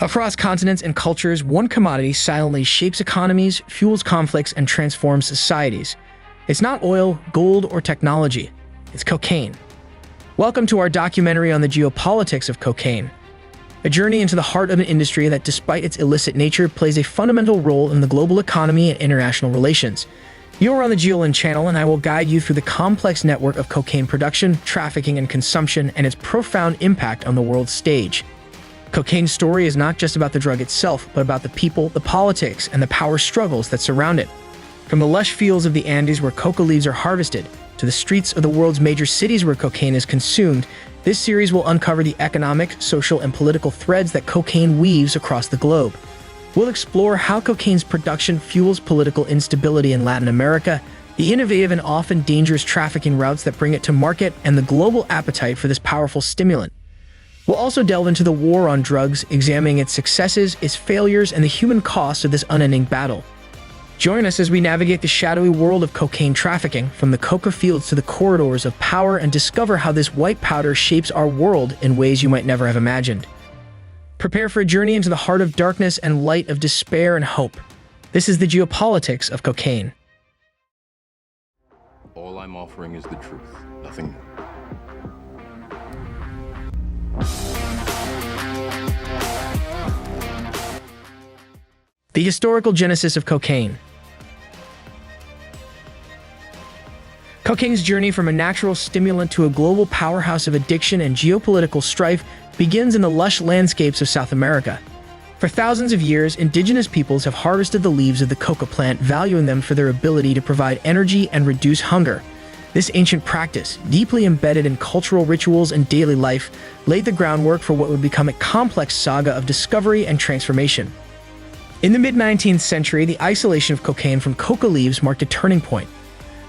Across continents and cultures, one commodity silently shapes economies, fuels conflicts, and transforms societies. It's not oil, gold, or technology. It's cocaine. Welcome to our documentary on the geopolitics of cocaine, a journey into the heart of an industry that, despite its illicit nature, plays a fundamental role in the global economy and international relations. You are on the GeoLin channel, and I will guide you through the complex network of cocaine production, trafficking, and consumption, and its profound impact on the world stage. Cocaine's story is not just about the drug itself, but about the people, the politics, and the power struggles that surround it. From the lush fields of the Andes where coca leaves are harvested, to the streets of the world's major cities where cocaine is consumed, this series will uncover the economic, social, and political threads that cocaine weaves across the globe. We'll explore how cocaine's production fuels political instability in Latin America, the innovative and often dangerous trafficking routes that bring it to market, and the global appetite for this powerful stimulant. We'll also delve into the war on drugs, examining its successes, its failures, and the human cost of this unending battle. Join us as we navigate the shadowy world of cocaine trafficking, from the coca fields to the corridors of power, and discover how this white powder shapes our world in ways you might never have imagined. Prepare for a journey into the heart of darkness and light of despair and hope. This is the geopolitics of cocaine. All I'm offering is the truth, nothing more. The historical genesis of cocaine. Cocaine's journey from a natural stimulant to a global powerhouse of addiction and geopolitical strife begins in the lush landscapes of South America. For thousands of years, indigenous peoples have harvested the leaves of the coca plant, valuing them for their ability to provide energy and reduce hunger. This ancient practice, deeply embedded in cultural rituals and daily life, laid the groundwork for what would become a complex saga of discovery and transformation. In the mid-19th century, the isolation of cocaine from coca leaves marked a turning point.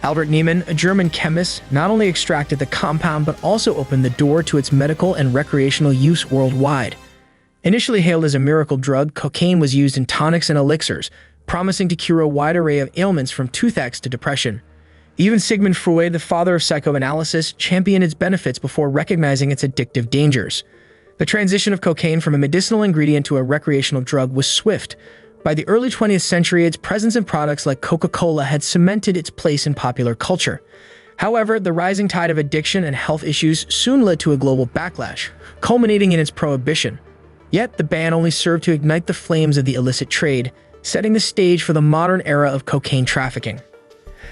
Albert Niemann, a German chemist, not only extracted the compound but also opened the door to its medical and recreational use worldwide. Initially hailed as a miracle drug, cocaine was used in tonics and elixirs, promising to cure a wide array of ailments from toothaches to depression. Even Sigmund Freud, the father of psychoanalysis, championed its benefits before recognizing its addictive dangers. The transition of cocaine from a medicinal ingredient to a recreational drug was swift. By the early 20th century, its presence in products like Coca-Cola had cemented its place in popular culture. However, the rising tide of addiction and health issues soon led to a global backlash, culminating in its prohibition. Yet, the ban only served to ignite the flames of the illicit trade, setting the stage for the modern era of cocaine trafficking.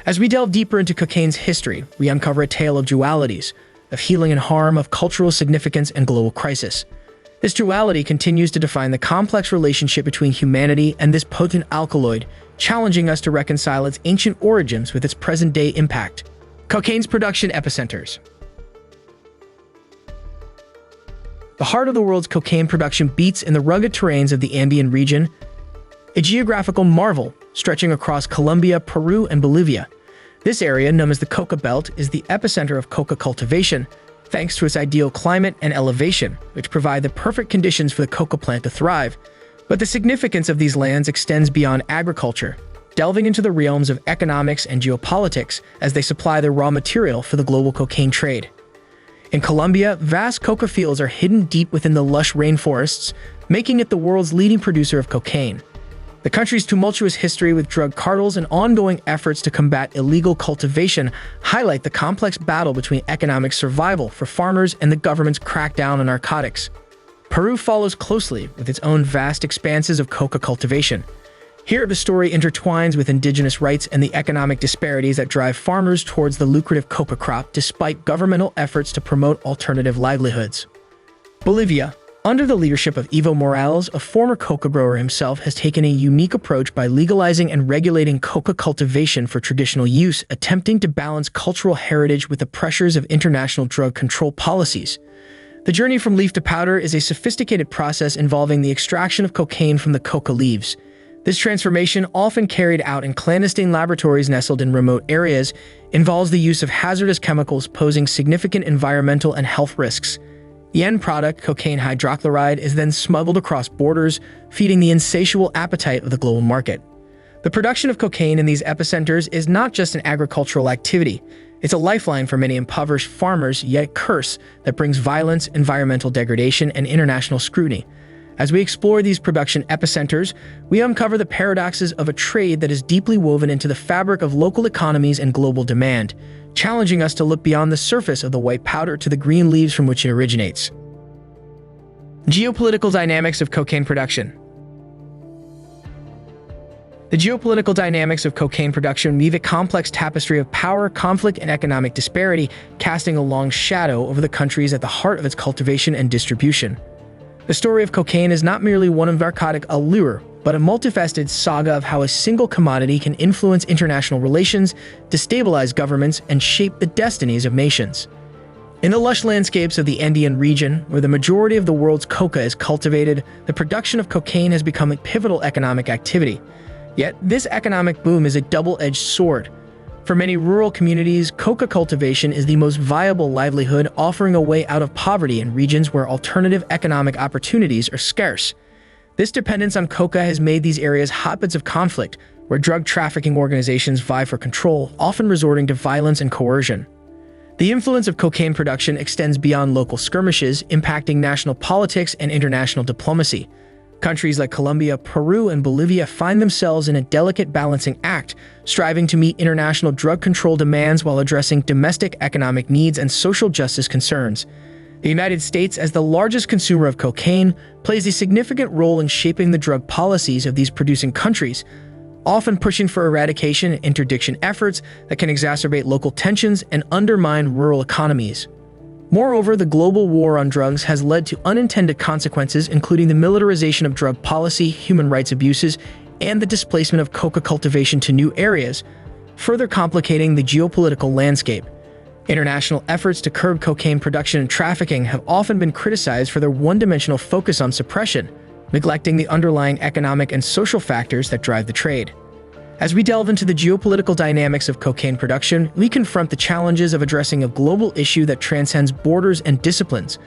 As we delve deeper into cocaine's history, we uncover a tale of dualities, of healing and harm, of cultural significance and global crisis. This duality continues to define the complex relationship between humanity and this potent alkaloid, challenging us to reconcile its ancient origins with its present-day impact. Cocaine's production epicenters. The heart of the world's cocaine production beats in the rugged terrains of the Andean region, a geographical marvel stretching across Colombia, Peru, and Bolivia. This area, known as the Coca Belt, is the epicenter of coca cultivation, thanks to its ideal climate and elevation, which provide the perfect conditions for the coca plant to thrive. But the significance of these lands extends beyond agriculture, delving into the realms of economics and geopolitics as they supply the raw material for the global cocaine trade. In Colombia, vast coca fields are hidden deep within the lush rainforests, making it the world's leading producer of cocaine. The country's tumultuous history with drug cartels and ongoing efforts to combat illegal cultivation highlight the complex battle between economic survival for farmers and the government's crackdown on narcotics. Peru follows closely with its own vast expanses of coca cultivation. Here, the story intertwines with indigenous rights and the economic disparities that drive farmers towards the lucrative coca crop despite governmental efforts to promote alternative livelihoods. Bolivia, under the leadership of Evo Morales, a former coca grower himself, has taken a unique approach by legalizing and regulating coca cultivation for traditional use, attempting to balance cultural heritage with the pressures of international drug control policies. The journey from leaf to powder is a sophisticated process involving the extraction of cocaine from the coca leaves. This transformation, often carried out in clandestine laboratories nestled in remote areas, involves the use of hazardous chemicals posing significant environmental and health risks. The end product, cocaine hydrochloride, is then smuggled across borders, feeding the insatiable appetite of the global market. The production of cocaine in these epicenters is not just an agricultural activity. It's a lifeline for many impoverished farmers, yet a curse that brings violence, environmental degradation, and international scrutiny. As we explore these production epicenters, we uncover the paradoxes of a trade that is deeply woven into the fabric of local economies and global demand, challenging us to look beyond the surface of the white powder to the green leaves from which it originates. Geopolitical dynamics of cocaine production. The geopolitical dynamics of cocaine production weave a complex tapestry of power, conflict, and economic disparity, casting a long shadow over the countries at the heart of its cultivation and distribution. The story of cocaine is not merely one of narcotic allure, but a multifaceted saga of how a single commodity can influence international relations, destabilize governments, and shape the destinies of nations. In the lush landscapes of the Andean region, where the majority of the world's coca is cultivated, the production of cocaine has become a pivotal economic activity. Yet, this economic boom is a double-edged sword. For many rural communities, coca cultivation is the most viable livelihood, offering a way out of poverty in regions where alternative economic opportunities are scarce. This dependence on coca has made these areas hotbeds of conflict, where drug trafficking organizations vie for control, often resorting to violence and coercion. The influence of cocaine production extends beyond local skirmishes, impacting national politics and international diplomacy. Countries like Colombia, Peru, and Bolivia find themselves in a delicate balancing act, striving to meet international drug control demands while addressing domestic economic needs and social justice concerns. The United States, as the largest consumer of cocaine, plays a significant role in shaping the drug policies of these producing countries, often pushing for eradication and interdiction efforts that can exacerbate local tensions and undermine rural economies. Moreover, the global war on drugs has led to unintended consequences, including the militarization of drug policy, human rights abuses, and the displacement of coca cultivation to new areas, further complicating the geopolitical landscape. International efforts to curb cocaine production and trafficking have often been criticized for their one-dimensional focus on suppression, neglecting the underlying economic and social factors that drive the trade. As we delve into the geopolitical dynamics of cocaine production, we confront the challenges of addressing a global issue that transcends borders and disciplines.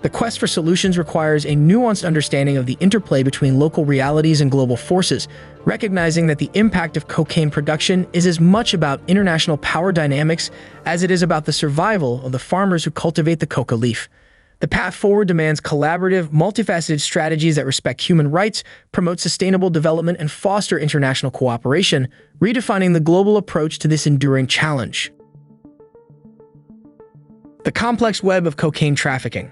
The quest for solutions requires a nuanced understanding of the interplay between local realities and global forces, recognizing that the impact of cocaine production is as much about international power dynamics as it is about the survival of the farmers who cultivate the coca leaf. The path forward demands collaborative, multifaceted strategies that respect human rights, promote sustainable development, and foster international cooperation, redefining the global approach to this enduring challenge. The complex web of cocaine trafficking.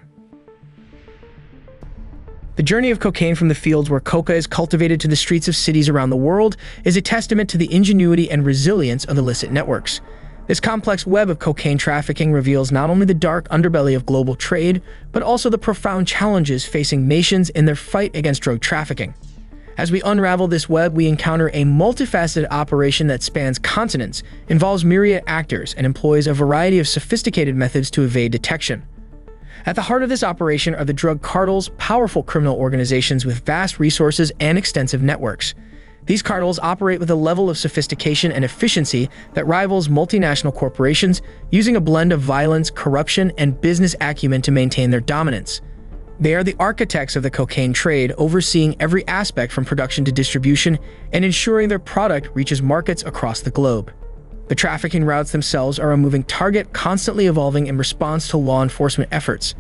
The journey of cocaine from the fields where coca is cultivated to the streets of cities around the world is a testament to the ingenuity and resilience of illicit networks. This complex web of cocaine trafficking reveals not only the dark underbelly of global trade, but also the profound challenges facing nations in their fight against drug trafficking. As we unravel this web, we encounter a multifaceted operation that spans continents, involves myriad actors, and employs a variety of sophisticated methods to evade detection. At the heart of this operation are the drug cartels, powerful criminal organizations with vast resources and extensive networks. These cartels operate with a level of sophistication and efficiency that rivals multinational corporations, using a blend of violence, corruption, and business acumen to maintain their dominance. They are the architects of the cocaine trade, overseeing every aspect from production to distribution and ensuring their product reaches markets across the globe. The trafficking routes themselves are a moving target, constantly evolving in response to law enforcement efforts.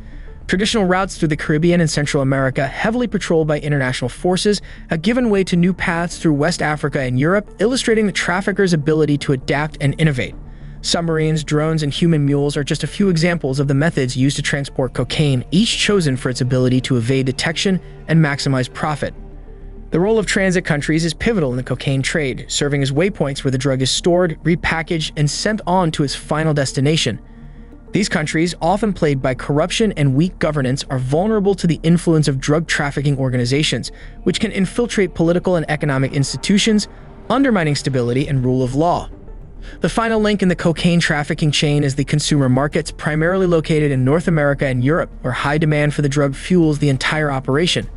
Traditional routes through the Caribbean and Central America, heavily patrolled by international forces, have given way to new paths through West Africa and Europe, illustrating the traffickers' ability to adapt and innovate. Submarines, drones, and human mules are just a few examples of the methods used to transport cocaine, each chosen for its ability to evade detection and maximize profit. The role of transit countries is pivotal in the cocaine trade, serving as waypoints where the drug is stored, repackaged, and sent on to its final destination. These countries, often plagued by corruption and weak governance, are vulnerable to the influence of drug trafficking organizations, which can infiltrate political and economic institutions, undermining stability and rule of law. The final link in the cocaine trafficking chain is the consumer markets, primarily located in North America and Europe, where high demand for the drug fuels the entire operation.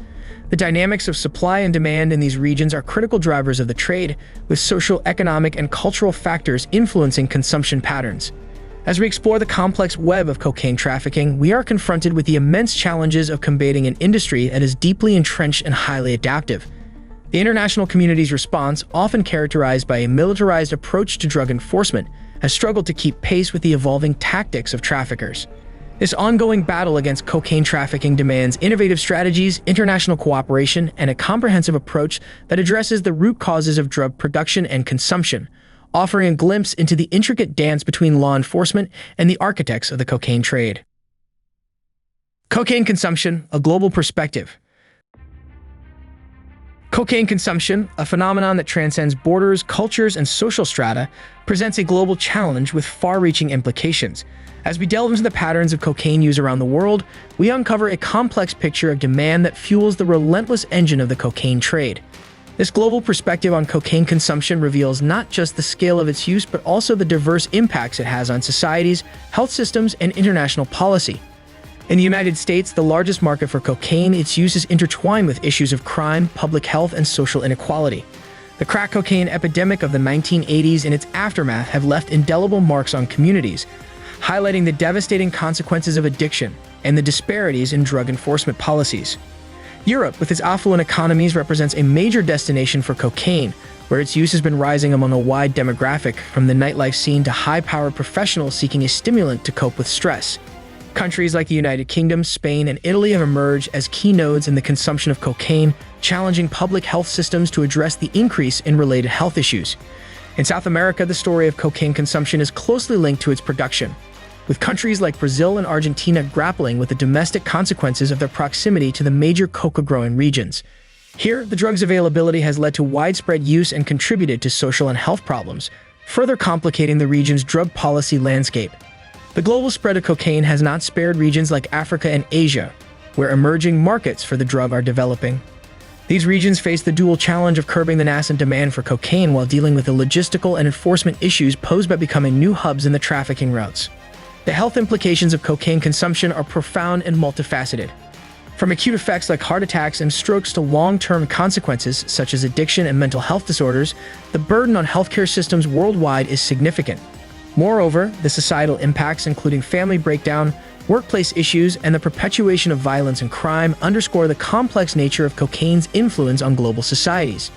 The dynamics of supply and demand in these regions are critical drivers of the trade, with social, economic, and cultural factors influencing consumption patterns. As we explore the complex web of cocaine trafficking, we are confronted with the immense challenges of combating an industry that is deeply entrenched and highly adaptive. The international community's response, often characterized by a militarized approach to drug enforcement, has struggled to keep pace with the evolving tactics of traffickers. This ongoing battle against cocaine trafficking demands innovative strategies, international cooperation, and a comprehensive approach that addresses the root causes of drug production and consumption, offering a glimpse into the intricate dance between law enforcement and the architects of the cocaine trade. Cocaine consumption, a global perspective. Cocaine consumption, a phenomenon that transcends borders, cultures, and social strata, presents a global challenge with far-reaching implications. As we delve into the patterns of cocaine use around the world, we uncover a complex picture of demand that fuels the relentless engine of the cocaine trade. This global perspective on cocaine consumption reveals not just the scale of its use, but also the diverse impacts it has on societies, health systems, and international policy. In the United States, the largest market for cocaine, its use is intertwined with issues of crime, public health, and social inequality. The crack cocaine epidemic of the 1980s and its aftermath have left indelible marks on communities, highlighting the devastating consequences of addiction and the disparities in drug enforcement policies. Europe, with its affluent economies, represents a major destination for cocaine, where its use has been rising among a wide demographic, from the nightlife scene to high-powered professionals seeking a stimulant to cope with stress. Countries like the United Kingdom, Spain, and Italy have emerged as key nodes in the consumption of cocaine, challenging public health systems to address the increase in related health issues. In South America, the story of cocaine consumption is closely linked to its production, with countries like Brazil and Argentina grappling with the domestic consequences of their proximity to the major coca-growing regions. Here, the drug's availability has led to widespread use and contributed to social and health problems, further complicating the region's drug policy landscape. The global spread of cocaine has not spared regions like Africa and Asia, where emerging markets for the drug are developing. These regions face the dual challenge of curbing the nascent demand for cocaine while dealing with the logistical and enforcement issues posed by becoming new hubs in the trafficking routes. The health implications of cocaine consumption are profound and multifaceted. From acute effects like heart attacks and strokes to long-term consequences such as addiction and mental health disorders, the burden on healthcare systems worldwide is significant. Moreover, the societal impacts, including family breakdown, workplace issues, and the perpetuation of violence and crime, underscore the complex nature of cocaine's influence on global societies.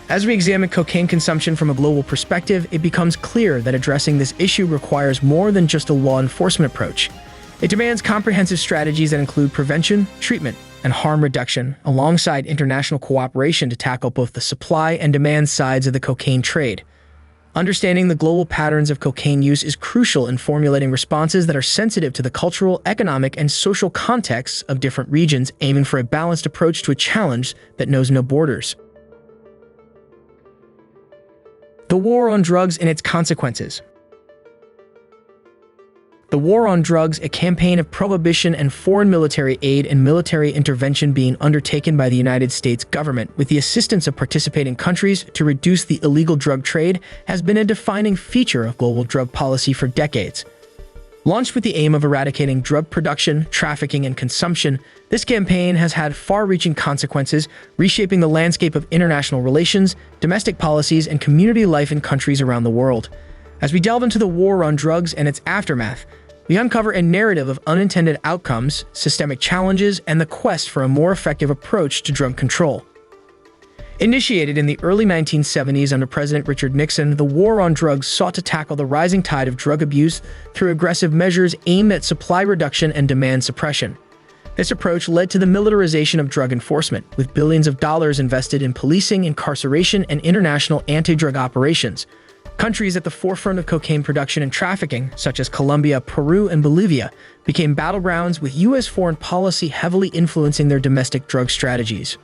As we examine cocaine consumption from a global perspective, it becomes clear that addressing this issue requires more than just a law enforcement approach. It demands comprehensive strategies that include prevention, treatment, and harm reduction, alongside international cooperation to tackle both the supply and demand sides of the cocaine trade. Understanding the global patterns of cocaine use is crucial in formulating responses that are sensitive to the cultural, economic, and social contexts of different regions, aiming for a balanced approach to a challenge that knows no borders. The war on drugs and its consequences. The war on drugs, a campaign of prohibition and foreign military aid and military intervention being undertaken by the United States government with the assistance of participating countries to reduce the illegal drug trade, has been a defining feature of global drug policy for decades. Launched with the aim of eradicating drug production, trafficking, and consumption, this campaign has had far-reaching consequences, reshaping the landscape of international relations, domestic policies, and community life in countries around the world. As we delve into the war on drugs and its aftermath, we uncover a narrative of unintended outcomes, systemic challenges, and the quest for a more effective approach to drug control. Initiated in the early 1970s under President Richard Nixon, the war on drugs sought to tackle the rising tide of drug abuse through aggressive measures aimed at supply reduction and demand suppression. This approach led to the militarization of drug enforcement, with billions of dollars invested in policing, incarceration, and international anti-drug operations. Countries at the forefront of cocaine production and trafficking, such as Colombia, Peru, and Bolivia, became battlegrounds, with U.S. foreign policy heavily influencing their domestic drug strategies.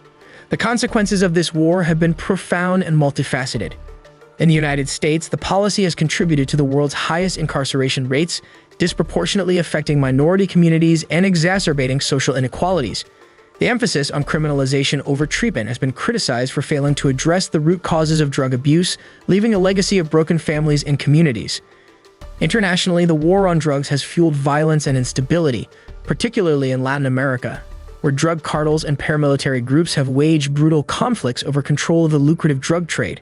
The consequences of this war have been profound and multifaceted. In the United States, the policy has contributed to the world's highest incarceration rates, disproportionately affecting minority communities and exacerbating social inequalities. The emphasis on criminalization over treatment has been criticized for failing to address the root causes of drug abuse, leaving a legacy of broken families and communities. Internationally, the war on drugs has fueled violence and instability, particularly in Latin America, where drug cartels and paramilitary groups have waged brutal conflicts over control of the lucrative drug trade.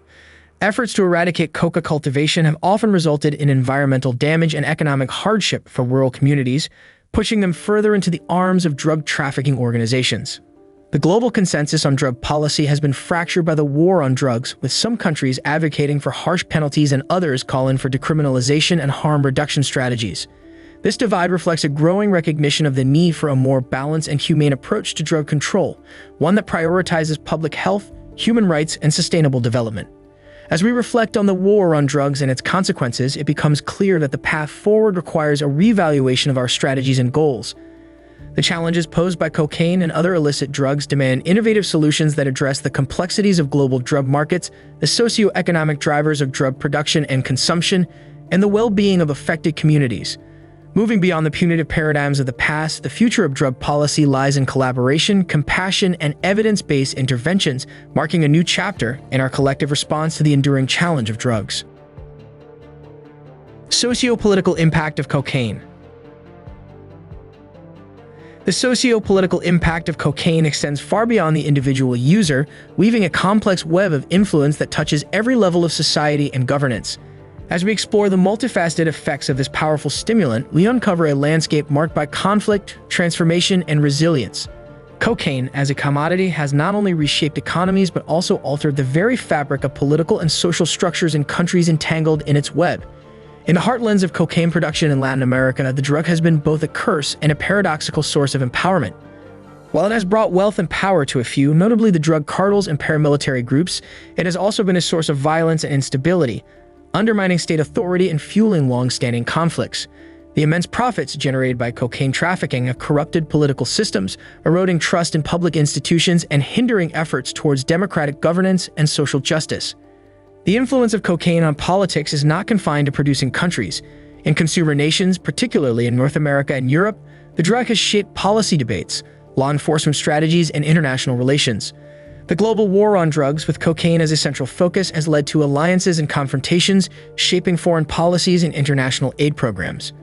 Efforts to eradicate coca cultivation have often resulted in environmental damage and economic hardship for rural communities, pushing them further into the arms of drug trafficking organizations. The global consensus on drug policy has been fractured by the war on drugs, with some countries advocating for harsh penalties and others calling for decriminalization and harm reduction strategies. This divide reflects a growing recognition of the need for a more balanced and humane approach to drug control, one that prioritizes public health, human rights, and sustainable development. As we reflect on the war on drugs and its consequences, it becomes clear that the path forward requires a reevaluation of our strategies and goals. The challenges posed by cocaine and other illicit drugs demand innovative solutions that address the complexities of global drug markets, the socioeconomic drivers of drug production and consumption, and the well-being of affected communities. Moving beyond the punitive paradigms of the past, the future of drug policy lies in collaboration, compassion, and evidence-based interventions, marking a new chapter in our collective response to the enduring challenge of drugs. Socio-political impact of cocaine. The socio-political impact of cocaine extends far beyond the individual user, weaving a complex web of influence that touches every level of society and governance. As we explore the multifaceted effects of this powerful stimulant, we uncover a landscape marked by conflict, transformation, and resilience. Cocaine, as a commodity, has not only reshaped economies but also altered the very fabric of political and social structures in countries entangled in its web. In the heartlands of cocaine production in Latin America, the drug has been both a curse and a paradoxical source of empowerment. While it has brought wealth and power to a few, notably the drug cartels and paramilitary groups, it has also been a source of violence and instability, undermining state authority and fueling long-standing conflicts. The immense profits generated by cocaine trafficking have corrupted political systems, eroding trust in public institutions and hindering efforts towards democratic governance and social justice. The influence of cocaine on politics is not confined to producing countries. In consumer nations, particularly in North America and Europe, the drug has shaped policy debates, law enforcement strategies, and international relations. The global war on drugs, with cocaine as a central focus, has led to alliances and confrontations, shaping foreign policies and international aid programs.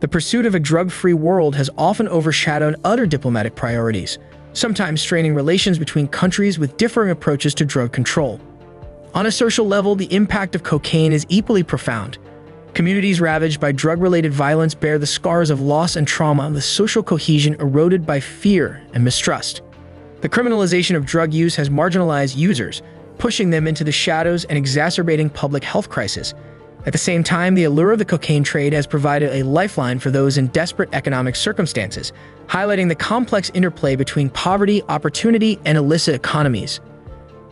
The pursuit of a drug-free world has often overshadowed other diplomatic priorities, sometimes straining relations between countries with differing approaches to drug control. On a social level, the impact of cocaine is equally profound. Communities ravaged by drug-related violence bear the scars of loss and trauma, with social cohesion eroded by fear and mistrust. The criminalization of drug use has marginalized users, pushing them into the shadows and exacerbating public health crises. At the same time, the allure of the cocaine trade has provided a lifeline for those in desperate economic circumstances, highlighting the complex interplay between poverty, opportunity, and illicit economies.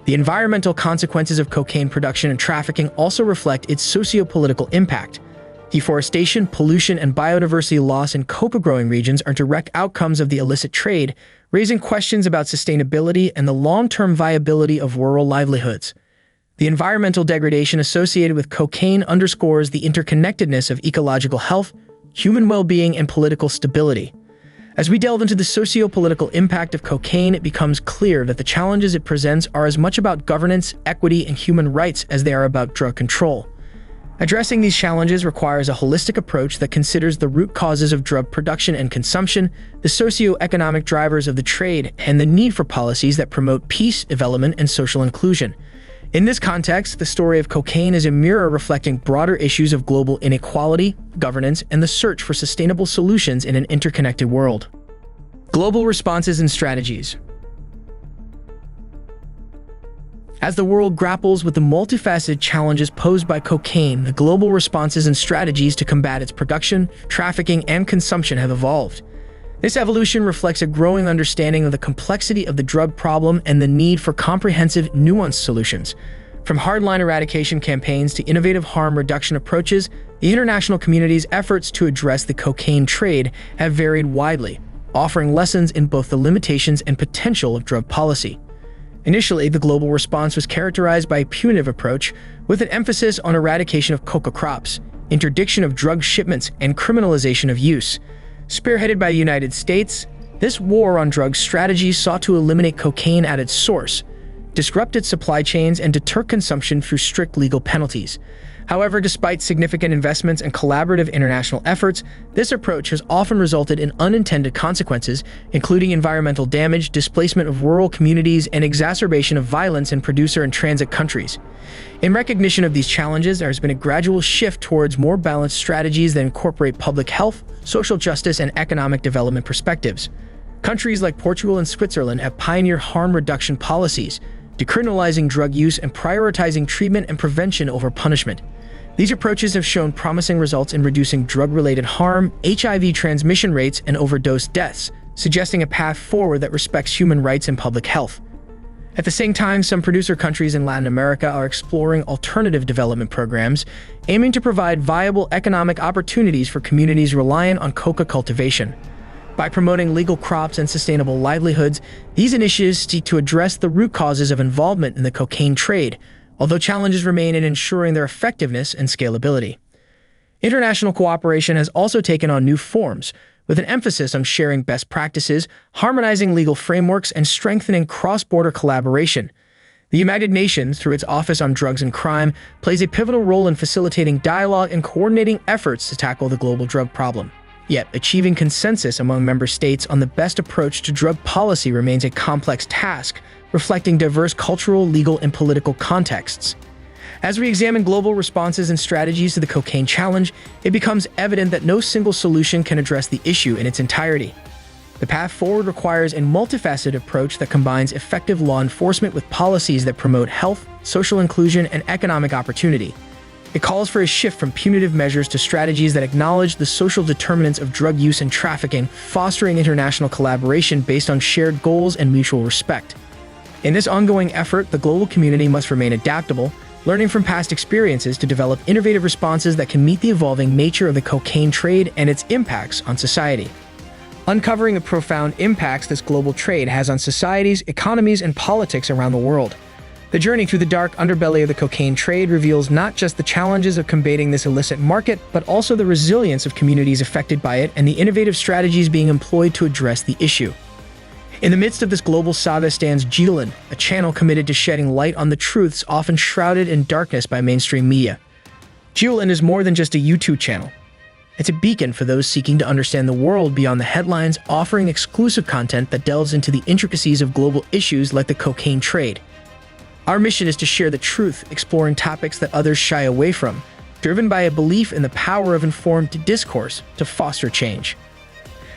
The environmental consequences of cocaine production and trafficking also reflect its socio-political impact. Deforestation, pollution, and biodiversity loss in coca-growing regions are direct outcomes of the illicit trade, raising questions about sustainability and the long-term viability of rural livelihoods. The environmental degradation associated with cocaine underscores the interconnectedness of ecological health, human well-being, and political stability. As we delve into the socio-political impact of cocaine, it becomes clear that the challenges it presents are as much about governance, equity, and human rights as they are about drug control. Addressing these challenges requires a holistic approach that considers the root causes of drug production and consumption, the socio-economic drivers of the trade, and the need for policies that promote peace, development, and social inclusion. In this context, the story of cocaine is a mirror reflecting broader issues of global inequality, governance, and the search for sustainable solutions in an interconnected world. Global responses and strategies. As the world grapples with the multifaceted challenges posed by cocaine, the global responses and strategies to combat its production, trafficking, and consumption have evolved. This evolution reflects a growing understanding of the complexity of the drug problem and the need for comprehensive, nuanced solutions. From hardline eradication campaigns to innovative harm reduction approaches, the international community's efforts to address the cocaine trade have varied widely, offering lessons in both the limitations and potential of drug policy. Initially, the global response was characterized by a punitive approach, with an emphasis on eradication of coca crops, interdiction of drug shipments, and criminalization of use. Spearheaded by the United States, this war on drugs strategy sought to eliminate cocaine at its source, disrupt its supply chains, and deter consumption through strict legal penalties. However, despite significant investments and collaborative international efforts, this approach has often resulted in unintended consequences, including environmental damage, displacement of rural communities, and exacerbation of violence in producer and transit countries. In recognition of these challenges, there has been a gradual shift towards more balanced strategies that incorporate public health, social justice, and economic development perspectives. Countries like Portugal and Switzerland have pioneered harm reduction policies, decriminalizing drug use and prioritizing treatment and prevention over punishment. These approaches have shown promising results in reducing drug-related harm, HIV transmission rates, and overdose deaths, suggesting a path forward that respects human rights and public health. At the same time, some producer countries in Latin America are exploring alternative development programs, aiming to provide viable economic opportunities for communities reliant on coca cultivation. By promoting legal crops and sustainable livelihoods, these initiatives seek to address the root causes of involvement in the cocaine trade, although challenges remain in ensuring their effectiveness and scalability. International cooperation has also taken on new forms, with an emphasis on sharing best practices, harmonizing legal frameworks, and strengthening cross-border collaboration. The United Nations, through its Office on Drugs and Crime, plays a pivotal role in facilitating dialogue and coordinating efforts to tackle the global drug problem. Yet, achieving consensus among member states on the best approach to drug policy remains a complex task, reflecting diverse cultural, legal, and political contexts. As we examine global responses and strategies to the cocaine challenge, it becomes evident that no single solution can address the issue in its entirety. The path forward requires a multifaceted approach that combines effective law enforcement with policies that promote health, social inclusion, and economic opportunity. It calls for a shift from punitive measures to strategies that acknowledge the social determinants of drug use and trafficking, fostering international collaboration based on shared goals and mutual respect. In this ongoing effort, the global community must remain adaptable, learning from past experiences to develop innovative responses that can meet the evolving nature of the cocaine trade and its impacts on society. Uncovering the profound impacts this global trade has on societies, economies, and politics around the world. The journey through the dark underbelly of the cocaine trade reveals not just the challenges of combating this illicit market, but also the resilience of communities affected by it and the innovative strategies being employed to address the issue. In the midst of this global saga stands Geopolitical, a channel committed to shedding light on the truths often shrouded in darkness by mainstream media. Geopolitical is more than just a YouTube channel. It's a beacon for those seeking to understand the world beyond the headlines, offering exclusive content that delves into the intricacies of global issues like the cocaine trade. Our mission is to share the truth, exploring topics that others shy away from, driven by a belief in the power of informed discourse to foster change.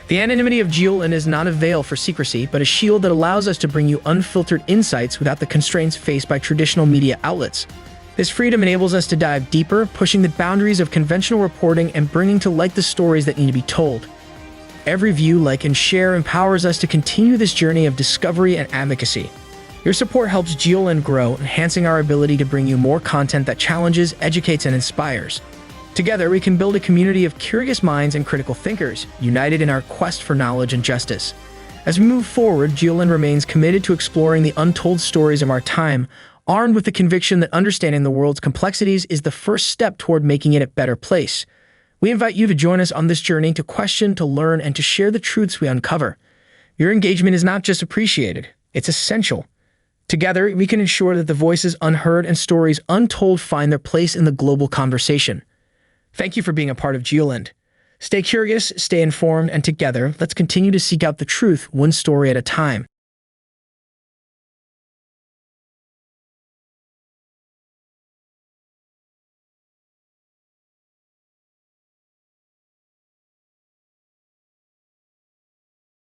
The anonymity of Geopolitical is not a veil for secrecy, but a shield that allows us to bring you unfiltered insights without the constraints faced by traditional media outlets. This freedom enables us to dive deeper, pushing the boundaries of conventional reporting and bringing to light the stories that need to be told. Every view, like, and share empowers us to continue this journey of discovery and advocacy. Your support helps Geopolitical grow, enhancing our ability to bring you more content that challenges, educates, and inspires. Together, we can build a community of curious minds and critical thinkers, united in our quest for knowledge and justice. As we move forward, Geopolitical remains committed to exploring the untold stories of our time, armed with the conviction that understanding the world's complexities is the first step toward making it a better place. We invite you to join us on this journey to question, to learn, and to share the truths we uncover. Your engagement is not just appreciated, it's essential. Together, we can ensure that the voices unheard and stories untold find their place in the global conversation. Thank you for being a part of Geopolitical. Stay curious, stay informed, and together, let's continue to seek out the truth one story at a time.